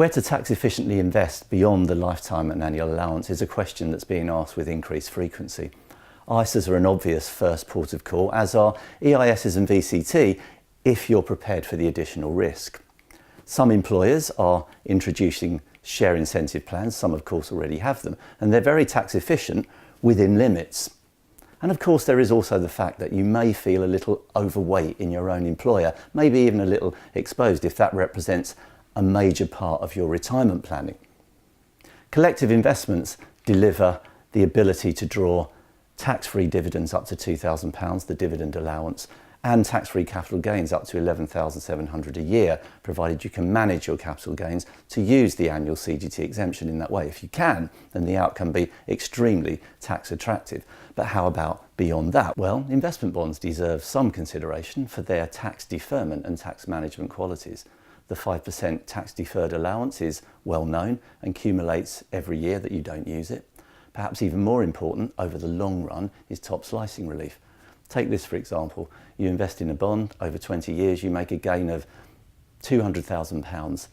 Where to tax efficiently invest beyond the lifetime and annual allowance is a question that's being asked with increased frequency. ISAs are an obvious first port of call, as are EISs and VCT if you're prepared for the additional risk. Some employers are introducing share incentive plans, some of course already have them, and they're very tax efficient within limits. And of course there is also the fact that you may feel a little overweight in your own employer, maybe even a little exposed if that represents a major part of your retirement planning. Collective investments deliver the ability to draw tax-free dividends up to £2,000, the dividend allowance, and tax-free capital gains up to £11,700 a year, provided you can manage your capital gains to use the annual CGT exemption in that way. If you can, then the outcome be extremely tax attractive. But how about beyond that? Well, investment bonds deserve some consideration for their tax deferment and tax management qualities. The 5% tax deferred allowance is well known and accumulates every year that you don't use it. Perhaps even more important over the long run is top slicing relief. Take this for example, you invest in a bond over 20 years, you make a gain of £200,000.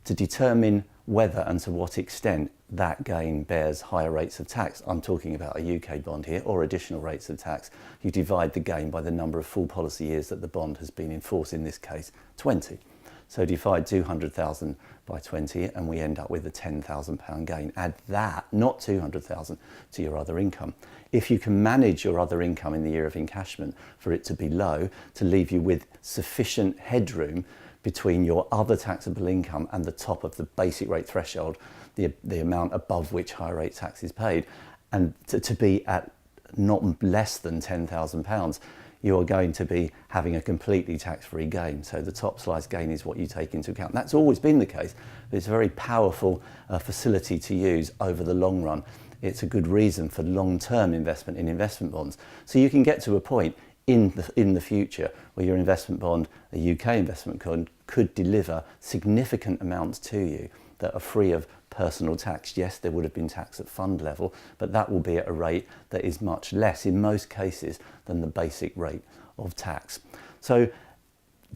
To determine whether and to what extent that gain bears higher rates of tax, I'm talking about a UK bond here, or additional rates of tax, you divide the gain by the number of full policy years that the bond has been in force, in this case 20. So divide 200,000 by 20 and we end up with a £10,000 gain. Add that, not 200,000, to your other income. If you can manage your other income in the year of encashment for it to be low, to leave you with sufficient headroom between your other taxable income and the top of the basic rate threshold, the amount above which higher rate tax is paid, and to be at not less than £10,000, you're going to be having a completely tax-free gain. So the top slice gain is what you take into account. That's always been the case, but it's a very powerful facility to use over the long run. It's a good reason for long-term investment in investment bonds. So you can get to a point in the future where your investment bond, a UK investment bond, could deliver significant amounts to you that are free of personal tax. Yes, there would have been tax at fund level, but that will be at a rate that is much less in most cases than the basic rate of tax. So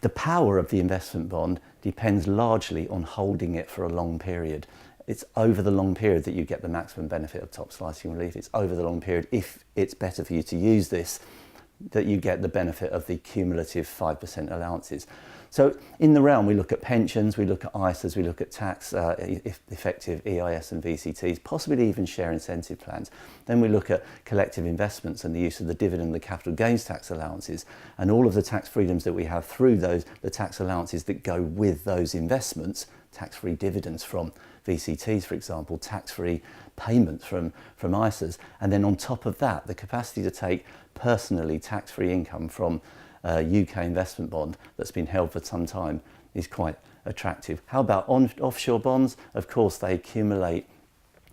the power of the investment bond depends largely on holding it for a long period. It's over the long period that you get the maximum benefit of top slicing relief. It's over the long period, if it's better for you to use this, that you get the benefit of the cumulative 5% allowances. So in the realm, we look at pensions, we look at ISAs, we look at tax effective EIS and VCTs, possibly even share incentive plans. Then we look at collective investments and the use of the dividend, the capital gains tax allowances, and all of the tax freedoms that we have through those, the tax allowances that go with those investments, tax-free dividends from VCTs, for example, tax-free payments from ISAs, and then on top of that, the capacity to take personally tax-free income from a UK investment bond that's been held for some time is quite attractive. How about offshore bonds? Of course, they accumulate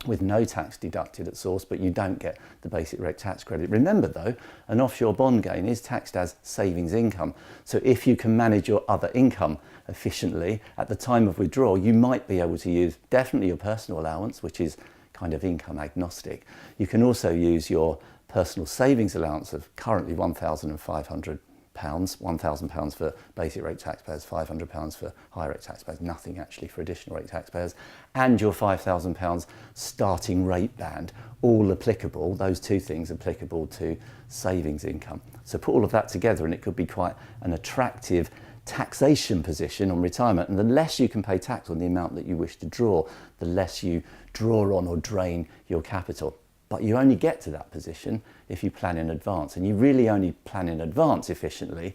with no tax deducted at source, but you don't get the basic rate tax credit. Remember though, an offshore bond gain is taxed as savings income. So if you can manage your other income efficiently at the time of withdrawal, you might be able to use definitely your personal allowance, which is kind of income agnostic. You can also use your personal savings allowance of currently £1,500, £1,000 for basic rate taxpayers, £500 for higher rate taxpayers, nothing actually for additional rate taxpayers, and your £5,000 starting rate band, all applicable, those two things applicable to savings income. So put all of that together and it could be quite an attractive taxation position on retirement, and the less you can pay tax on the amount that you wish to draw, the less you draw on or drain your capital. But you only get to that position if you plan in advance, and you really only plan in advance efficiently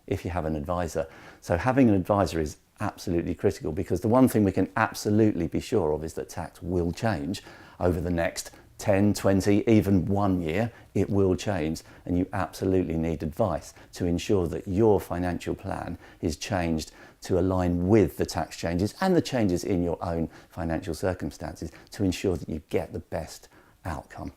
if you have an advisor. So having an advisor is absolutely critical, because the one thing we can absolutely be sure of is that tax will change over the next 10, 20, even 1 year. It will change, and you absolutely need advice to ensure that your financial plan is changed to align with the tax changes and the changes in your own financial circumstances, to ensure that you get the best outcome.